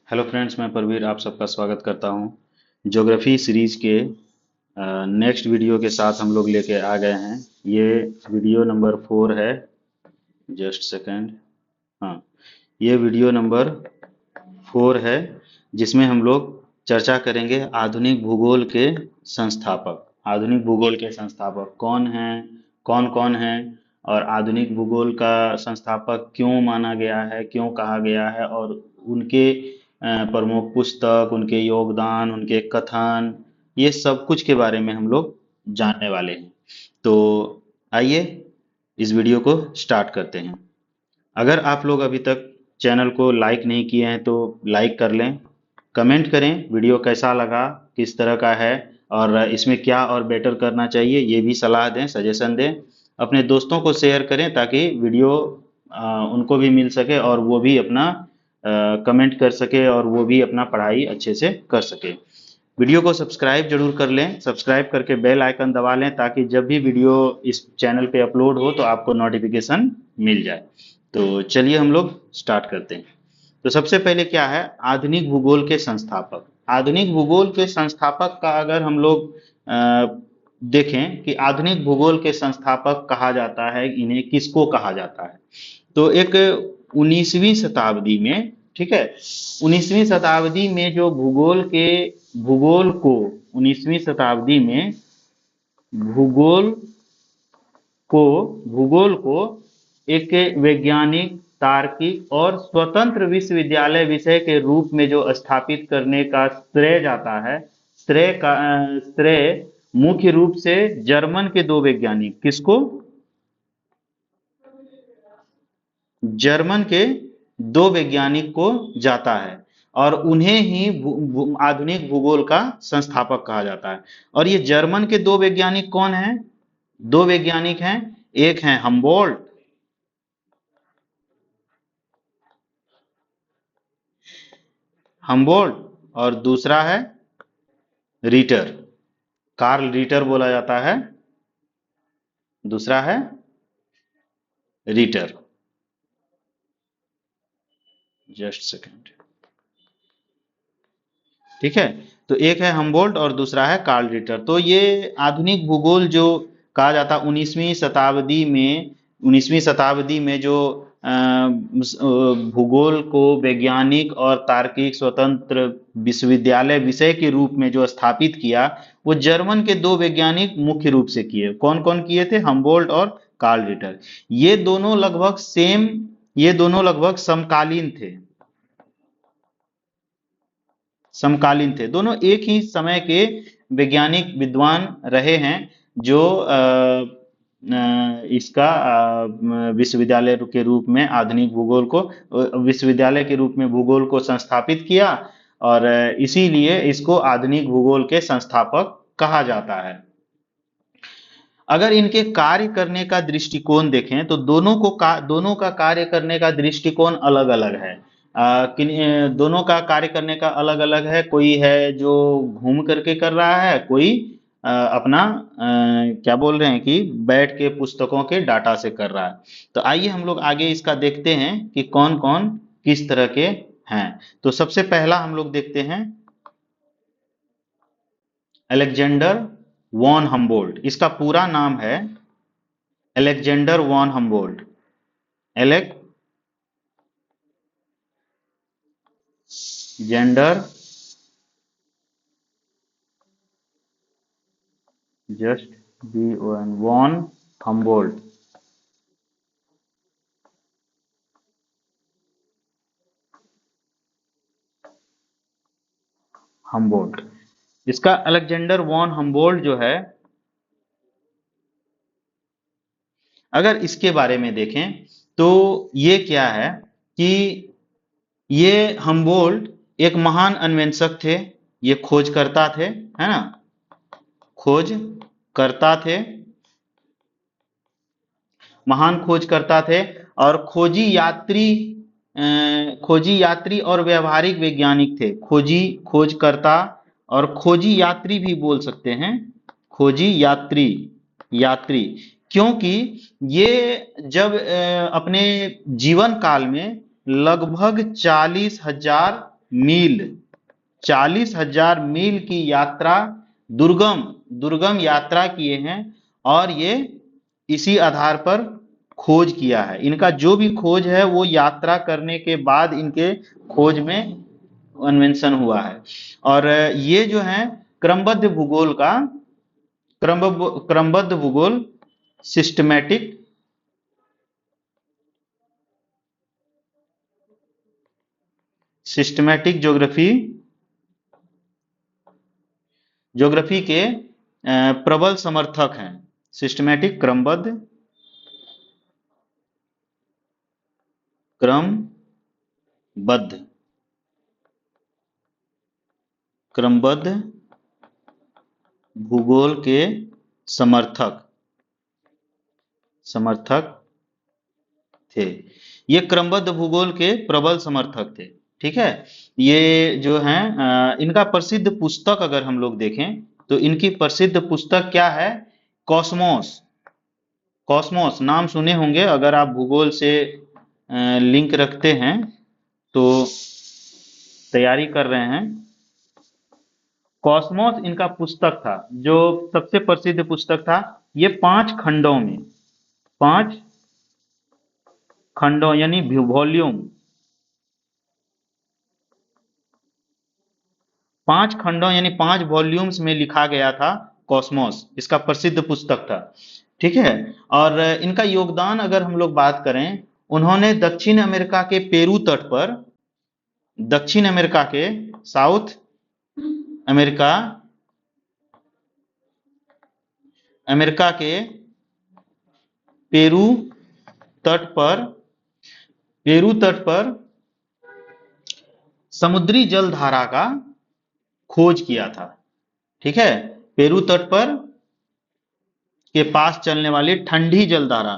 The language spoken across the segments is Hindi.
हेलो फ्रेंड्स, मैं परवीर आप सबका स्वागत करता हूं। ज्योग्राफी सीरीज के नेक्स्ट वीडियो के साथ हम लोग लेके आ गए हैं। ये वीडियो नंबर 4 है। Just second. हाँ, ये वीडियो नंबर 4 है, जिसमें हम लोग चर्चा करेंगे आधुनिक भूगोल के संस्थापक। आधुनिक भूगोल के संस्थापक कौन हैं, कौन कौन हैं, और आधुनिक भूगोल का संस्थापक क्यों माना गया है, क्यों कहा गया है, और उनके प्रमुख पुस्तक, उनके योगदान, उनके कथन, ये सब कुछ के बारे में हम लोग जानने वाले हैं। तो आइए इस वीडियो को स्टार्ट करते हैं। अगर आप लोग अभी तक चैनल को लाइक नहीं किए हैं तो लाइक कर लें, कमेंट करें वीडियो कैसा लगा, किस तरह का है, और इसमें क्या और बेटर करना चाहिए ये भी सलाह दें, सजेशन दें। अपने दोस्तों को शेयर करें ताकि वीडियो उनको भी मिल सके और वो भी अपना कमेंट कर सके और वो भी अपना पढ़ाई अच्छे से कर सके। वीडियो को सब्सक्राइब जरूर कर लें, सब्सक्राइब करके बेल आइकन दबा लें ताकि जब भी वीडियो इस चैनल पे अपलोड हो तो आपको नोटिफिकेशन मिल जाए। तो चलिए हम लोग स्टार्ट करते हैं। तो सबसे पहले क्या है, आधुनिक भूगोल के संस्थापक। आधुनिक भूगोल के संस्थापक का अगर हम लोग देखें कि आधुनिक भूगोल के संस्थापक कहा जाता है, इन्हें किसको कहा जाता है, तो एक 19वीं शताब्दी में, ठीक है, 19वीं शताब्दी में जो भूगोल को 19वीं शताब्दी में भूगोल भूगोल को एक वैज्ञानिक, तार्किक और स्वतंत्र विश्वविद्यालय विषय के रूप में जो स्थापित करने का श्रेय जाता है, श्रेय मुख्य रूप से जर्मन के दो वैज्ञानिक, किसको, जर्मन के दो वैज्ञानिक को जाता है, और उन्हें ही आधुनिक भूगोल का संस्थापक कहा जाता है। और ये जर्मन के दो वैज्ञानिक कौन हैं? दो वैज्ञानिक हैं, एक है हम्बोल्ट, और दूसरा है रीटर, कार्ल रीटर बोला जाता है, दूसरा है रीटर। जस्ट सेकंड, ठीक है। तो एक है हम्बोल्ट और दूसरा है कार्ल रिटर। तो ये आधुनिक भूगोल जो कहा जाता 19वीं शताब्दी में जो भूगोल को वैज्ञानिक और तार्किक स्वतंत्र विश्वविद्यालय विषय के रूप में जो स्थापित किया, वो जर्मन के दो वैज्ञानिक मुख्य रूप से किए। कौन कौन किए थे? हम्बोल्ट और कार्ल रिटर। ये दोनों लगभग समकालीन थे, दोनों एक ही समय के वैज्ञानिक विद्वान रहे हैं, जो इसका विश्वविद्यालय के रूप में आधुनिक भूगोल को विश्वविद्यालय के रूप में भूगोल को संस्थापित किया, और इसीलिए इसको आधुनिक भूगोल के संस्थापक कहा जाता है। अगर इनके कार्य करने का दृष्टिकोण देखें तो दोनों का कार्य करने का दृष्टिकोण अलग अलग है। दोनों का कार्य करने का अलग अलग है। कोई है जो घूम करके कर रहा है, कोई अपना क्या बोल रहे हैं कि बैठ के पुस्तकों के डाटा से कर रहा है। तो आइए हम लोग आगे इसका देखते हैं कि कौन कौन किस तरह के हैं। तो सबसे पहला हम लोग देखते हैं अलेक्जेंडर वॉन हम्बोल्ट। इसका पूरा नाम है Alexander von Humboldt. Alexander, just VON, von Humboldt. Humboldt, इसका अलेक्जेंडर वॉन हम्बोल्ट जो है, अगर इसके बारे में देखें तो ये क्या है कि ये हम्बोल्ट एक महान अन्वेषक थे, ये खोजकर्ता थे, है ना, खोज करता थे, महान खोजकर्ता थे, और खोजी यात्री और व्यवहारिक वैज्ञानिक थे। खोजकर्ता और खोजी यात्री भी बोल सकते हैं, खोजी यात्री, क्योंकि ये जब अपने जीवन काल में लगभग 40,000 मील 40,000 मील की यात्रा, दुर्गम दुर्गम यात्रा किए हैं और ये इसी आधार पर खोज किया है। इनका जो भी खोज है वो यात्रा करने के बाद इनके खोज में इन्वेंशन हुआ है। और ये जो है क्रमबद्ध भूगोल का क्रमबद्ध भूगोल, सिस्टमैटिक सिस्टमैटिक ज्योग्राफी के प्रबल समर्थक हैं। सिस्टमैटिक क्रमबद्ध क्रमबद्ध भूगोल के समर्थक थे। ये क्रमबद्ध भूगोल के प्रबल समर्थक थे। ठीक है, ये जो है इनका प्रसिद्ध पुस्तक अगर हम लोग देखें तो इनकी प्रसिद्ध पुस्तक क्या है? कॉस्मोस। कॉस्मोस नाम सुने होंगे, अगर आप भूगोल से लिंक रखते हैं तो तैयारी कर रहे हैं। कॉस्मोस इनका पुस्तक था जो सबसे प्रसिद्ध पुस्तक था। ये 5 खंडों में, 5 खंडों यानी वॉल्यूम, 5 खंडों यानी 5 वॉल्यूम्स में लिखा गया था कॉस्मोस। इसका प्रसिद्ध पुस्तक था। ठीक है, और इनका योगदान अगर हम लोग बात करें, उन्होंने दक्षिण अमेरिका के पेरू तट पर, दक्षिण अमेरिका के, साउथ अमेरिका अमेरिका के पेरू तट पर समुद्री जलधारा का खोज किया था। ठीक है, पेरू तट पर के पास चलने वाली ठंडी जलधारा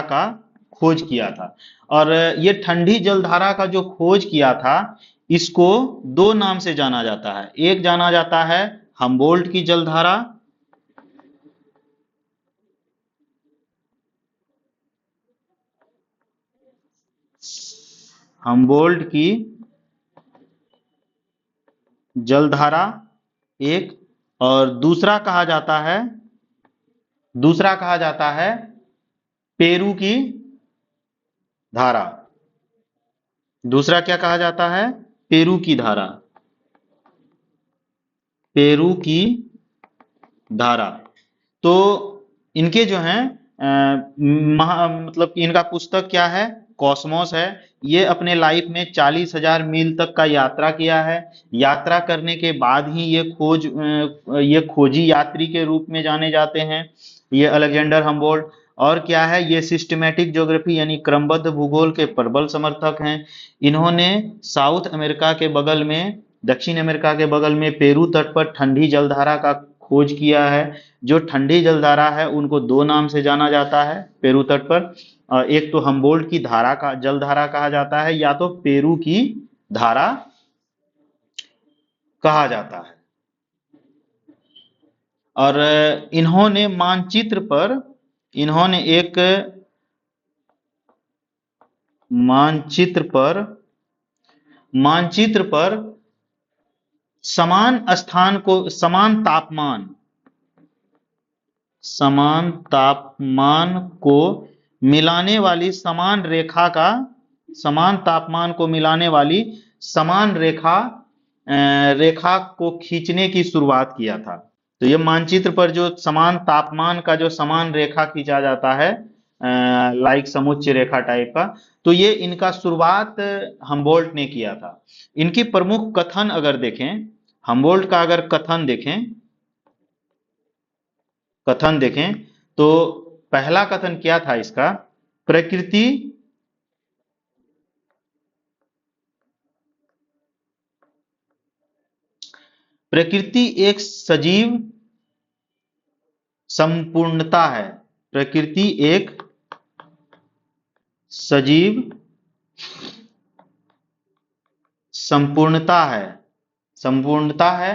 का खोज किया था। और ये ठंडी जलधारा का जो खोज किया था, इसको 2 नाम से जाना जाता है। एक जाना जाता है हम्बोल्ट की जलधारा, हम्बोल्ट की जलधारा एक, और दूसरा कहा जाता है पेरू की धारा। दूसरा क्या कहा जाता है? पेरू की धारा। तो इनके जो हैं मतलब कि इनका पुस्तक क्या है? कॉस्मोस है। ये अपने लाइफ में 40,000 मील तक का यात्रा किया है। यात्रा करने के बाद ही ये खोजी यात्री के रूप में जाने जाते हैं, ये अलेक्जेंडर हम्बोल्ट। और क्या है? ये सिस्टमैटिक ज्योग्राफी यानी क्रमबद्ध भूगोल के प्रबल समर्थक हैं। इन्होंने साउथ अमेरिका के बगल में, दक्षिण अमेरिका के बगल में पेरू तट पर ठंडी जलधारा का खोज किया है। जो ठंडी जलधारा है उनको 2 नाम से जाना जाता है पेरू तट पर। एक तो हम्बोल्ट की जलधारा कहा जाता है, या तो पेरू की धारा कहा जाता है। और इन्होंने एक मानचित्र पर समान तापमान को मिलाने वाली समान रेखा को खींचने की शुरुआत किया था। तो ये मानचित्र पर जो समान तापमान का जो समान रेखा खींचा जाता है, लाइक समुच्च रेखा टाइप का, तो ये इनका शुरुआत हम्बोल्ट ने किया था। इनकी प्रमुख कथन अगर देखें, हम्बोल्ट का अगर कथन देखें तो पहला कथन क्या था इसका? प्रकृति एक सजीव संपूर्णता है। प्रकृति एक सजीव संपूर्णता है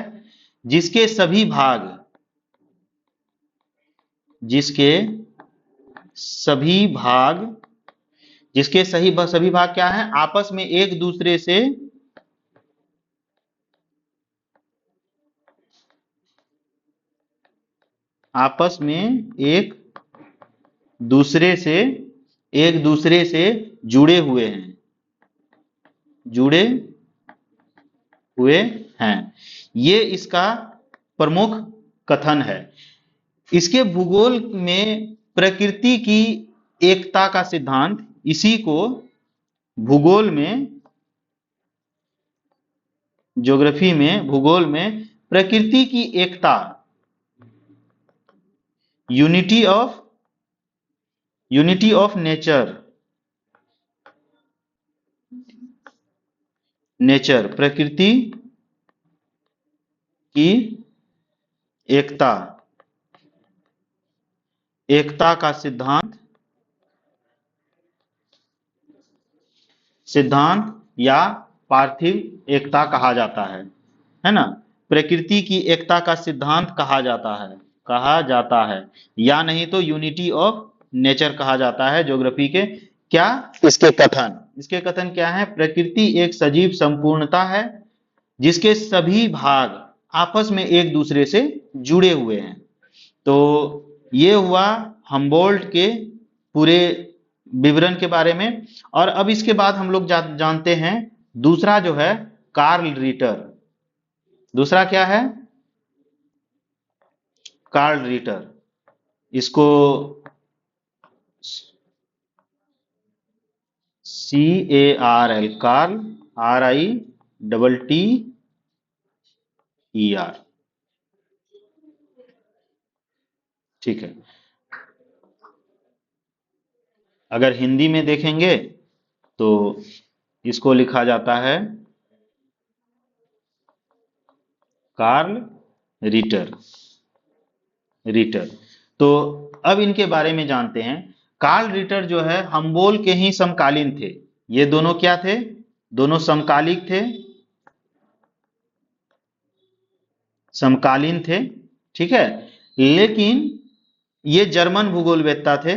जिसके सभी भाग, जिसके सभी भाग क्या है, आपस में एक दूसरे से आपस में दूसरे से एक दूसरे से जुड़े हुए हैं, जुड़े हुए हैं। ये इसका प्रमुख कथन है। इसके भूगोल में प्रकृति की एकता का सिद्धांत, इसी को भूगोल में, ज्योग्राफी में, भूगोल में प्रकृति की एकता, यूनिटी ऑफ नेचर, प्रकृति की एकता का सिद्धांत या पार्थिव एकता कहा जाता है ना। प्रकृति की एकता का सिद्धांत कहा जाता है या नहीं तो यूनिटी ऑफ नेचर कहा जाता है ज्योग्राफी के। क्या इसके कथन क्या है, प्रकृति एक सजीव संपूर्णता है जिसके सभी भाग आपस में एक दूसरे से जुड़े हुए हैं। तो ये हुआ हम्बोल्ट के पूरे विवरण के बारे में। और अब इसके बाद हम लोग जानते हैं दूसरा जो है कार्ल रिटर। दूसरा क्या है, कार्ल रिटर। इसको CARL, कार्ल, RITTER, ठीक है। अगर हिंदी में देखेंगे तो इसको लिखा जाता है कार्ल रिटर। तो अब इनके बारे में जानते हैं। कार्ल रिटर जो है हम्बोल्ट के ही समकालीन थे। ये दोनों क्या थे, दोनों समकालीन थे, ठीक है। लेकिन ये जर्मन भूगोलवेत्ता थे,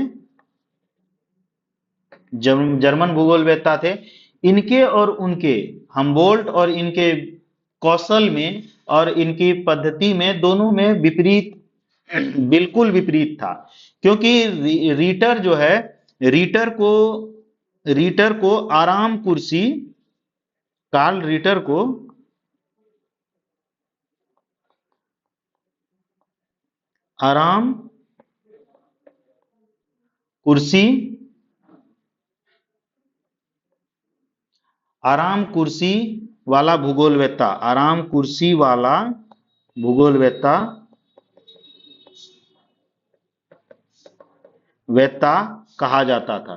जर्मन भूगोलवेत्ता थे। इनके और उनके, हम्बोल्ट और इनके कौशल में और इनकी पद्धति में, दोनों में विपरीत, बिल्कुल विपरीत था। क्योंकि रीटर जो है, रीटर को आराम कुर्सी, कार्ल रीटर को आराम कुर्सी वाला भूगोलवेत्ता कहा जाता था,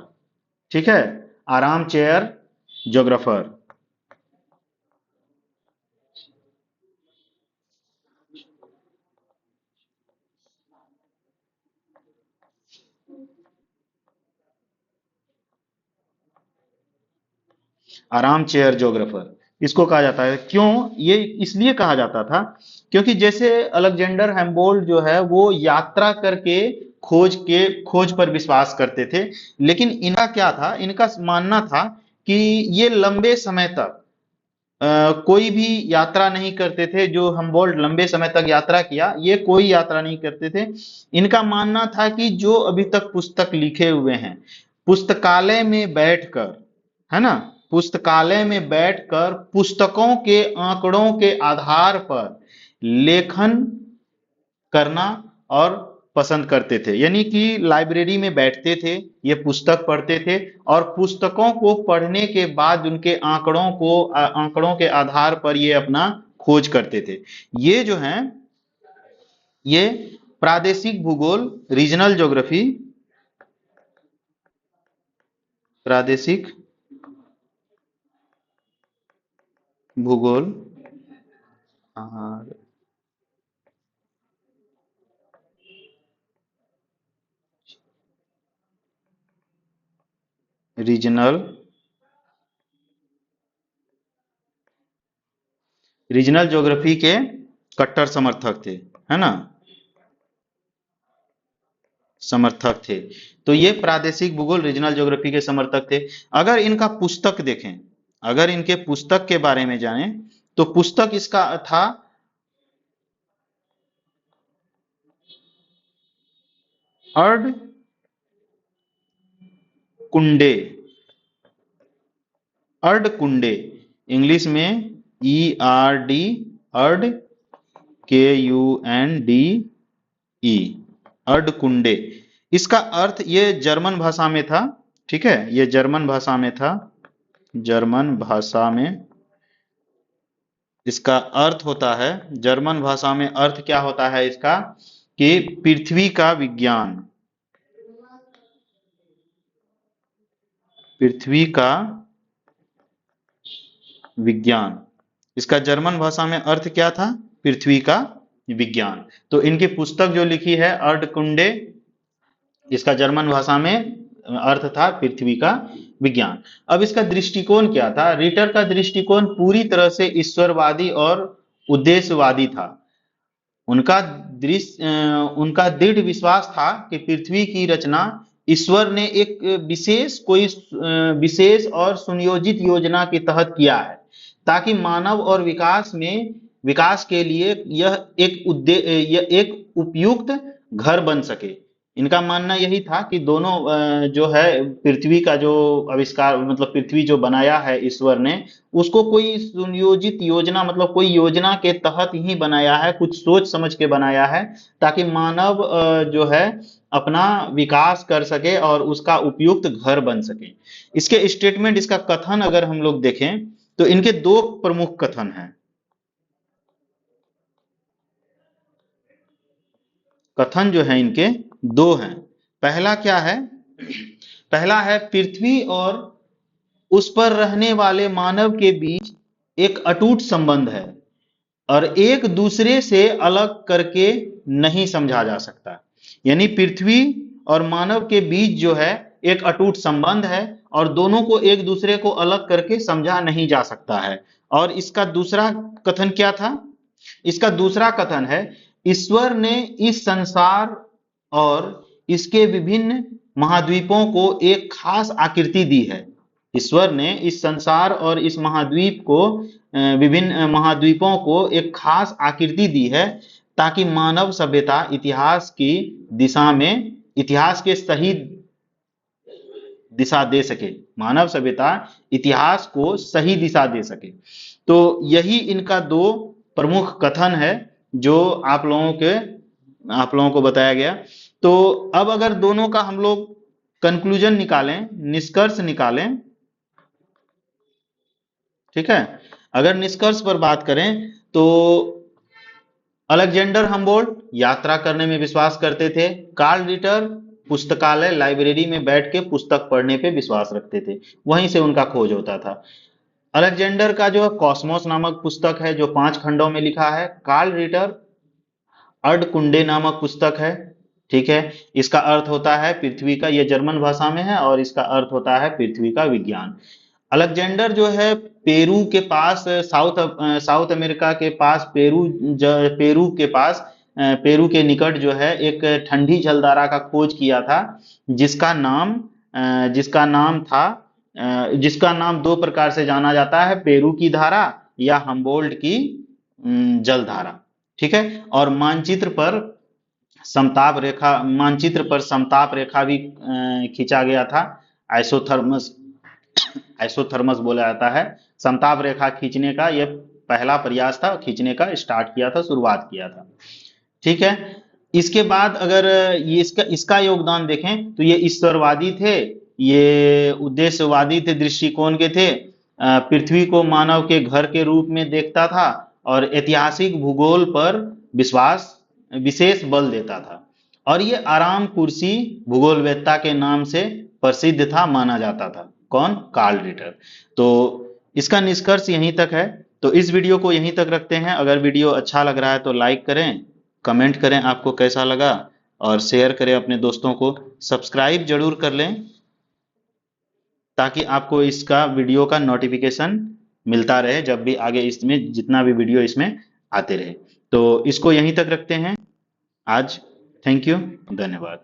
ठीक है। आराम चेयर ज्योग्राफर। आराम चेयर ज्योग्राफर इसको कहा जाता है। क्यों ये इसलिए कहा जाता था, क्योंकि जैसे अलेक्जेंडर हैम्बोल्ट जो है वो यात्रा करके खोज पर विश्वास करते थे। लेकिन इनका क्या था, इनका मानना था कि ये लंबे समय तक कोई भी यात्रा नहीं करते थे। जो हम्बोल्ट लंबे समय तक यात्रा किया, ये कोई यात्रा नहीं करते थे। इनका मानना था कि जो अभी तक पुस्तक लिखे हुए हैं, पुस्तकालय में बैठकर, है ना, पुस्तकालय में बैठकर पुस्तकों के आंकड़ों के आधार पर लेखन करना और पसंद करते थे। यानी कि लाइब्रेरी में बैठते थे, ये पुस्तक पढ़ते थे और पुस्तकों को पढ़ने के बाद उनके आंकड़ों के आधार पर ये अपना खोज करते थे। ये जो है, ये प्रादेशिक भूगोल, रीजनल ज्योग्राफी, प्रादेशिक भूगोल और रीजनल ज्योग्राफी के कट्टर समर्थक थे, है ना। समर्थक थे। तो ये प्रादेशिक भूगोल रीजनल ज्योग्राफी के समर्थक थे। अगर इनका पुस्तक देखें, अगर इनके पुस्तक के बारे में जानें, तो पुस्तक इसका था अर्ड कुंडे। अर्ड कुंडे, इंग्लिश में ERD, अर्ड KUNDE, अर्ड कुंडे। इसका अर्थ, ये जर्मन भाषा में था, ठीक है, ये जर्मन भाषा में था। जर्मन भाषा में इसका अर्थ होता है, जर्मन भाषा में अर्थ क्या होता है इसका, कि पृथ्वी का विज्ञान, पृथ्वी का विज्ञान। इसका जर्मन भाषा में अर्थ क्या था, पृथ्वी का विज्ञान। तो इनकी पुस्तक जो लिखी है अर्ड कुंडे, इसका जर्मन भाषा में अर्थ था पृथ्वी का विज्ञान। अब इसका दृष्टिकोण क्या था, रिटर का दृष्टिकोण पूरी तरह से ईश्वरवादी और उद्देश्यवादी था। उनका दृढ़ विश्वास था कि पृथ्वी की रचना ईश्वर ने एक विशेष और सुनियोजित योजना के तहत किया है, ताकि मानव और विकास के लिए यह एक उपयुक्त घर बन सके। इनका मानना यही था कि दोनों जो है पृथ्वी का जो आविष्कार, मतलब पृथ्वी जो बनाया है ईश्वर ने, उसको कोई सुनियोजित योजना, मतलब कोई योजना के तहत ही बनाया है, कुछ सोच समझ के बनाया है, ताकि मानव जो है अपना विकास कर सके और उसका उपयुक्त घर बन सके। इसके स्टेटमेंट, इसका कथन अगर हम लोग देखें तो इनके दो प्रमुख कथन हैं। कथन जो है इनके दो हैं। पहला क्या है, पहला है पृथ्वी और उस पर रहने वाले मानव के बीच एक अटूट संबंध है और एक दूसरे से अलग करके नहीं समझा जा सकता। यानी पृथ्वी और मानव के बीच जो है एक अटूट संबंध है और दोनों को एक दूसरे को अलग करके समझा नहीं जा सकता है। और इसका दूसरा कथन क्या था, इसका दूसरा कथन है ईश्वर ने इस संसार और इसके विभिन्न महाद्वीपों को एक खास आकृति दी है। ईश्वर ने इस संसार और इस महाद्वीप को, विभिन्न महाद्वीपों को एक खास आकृति दी है, ताकि मानव सभ्यता इतिहास की दिशा में, इतिहास के सही दिशा दे सके, मानव सभ्यता इतिहास को सही दिशा दे सके। तो यही इनका दो प्रमुख कथन है जो आप लोगों को बताया गया। तो अब अगर दोनों का हम लोग कंक्लूजन निकालें, निष्कर्ष निकालें, ठीक है, अगर निष्कर्ष पर बात करें तो अलेक्जेंडर हम्बोल्ट यात्रा करने में विश्वास करते थे। कार्ल रिटर पुस्तकालय, लाइब्रेरी में बैठ के पुस्तक पढ़ने पे विश्वास रखते थे, वहीं से उनका खोज होता था। अलेक्जेंडर का जो कॉस्मोस नामक पुस्तक है जो 5 खंडों में लिखा है। कार्ल रिटर अर्ड कुंडे नामक पुस्तक है, ठीक है, इसका अर्थ होता है पृथ्वी का, ये जर्मन भाषा में है और इसका अर्थ होता है पृथ्वी का विज्ञान। अलेक्जेंडर जो है पेरू के पास, साउथ अमेरिका के पास, पेरू के निकट जो है एक ठंडी जलधारा का खोज किया था, जिसका नाम दो प्रकार से जाना जाता है, पेरू की धारा या हम्बोल्ट की जलधारा, ठीक है। और मानचित्र पर समताप रेखा भी खींचा गया था। आइसोथर्मस बोला जाता है। समताप रेखा खींचने का यह पहला प्रयास था, खींचने का स्टार्ट किया था, शुरुआत किया था, ठीक है। इसके बाद अगर ये इसका योगदान देखें तो ये ईश्वरवादी थे, ये उद्देश्यवादी थे, दृष्टिकोण के थे, पृथ्वी को मानव के घर के रूप में देखता था और ऐतिहासिक भूगोल पर विशेष बल देता था। और ये आराम कुर्सी भूगोलवेत्ता के नाम से प्रसिद्ध था, माना जाता था। कौन? Carl Ritter. तो इसका निष्कर्ष यहीं तक है। तो इस वीडियो को यहीं तक रखते हैं। अगर वीडियो अच्छा लग रहा है तो लाइक करें, कमेंट करें आपको कैसा लगा, और शेयर करें अपने दोस्तों को। सब्सक्राइब जरूर कर लें ताकि आपको इसका वीडियो का नोटिफिकेशन मिलता रहे जब भी आगे इसमें जितना भी वीडियो इसमें आते रहे। तो इसको यहीं तक रखते हैं आज। थैंक यू, धन्यवाद।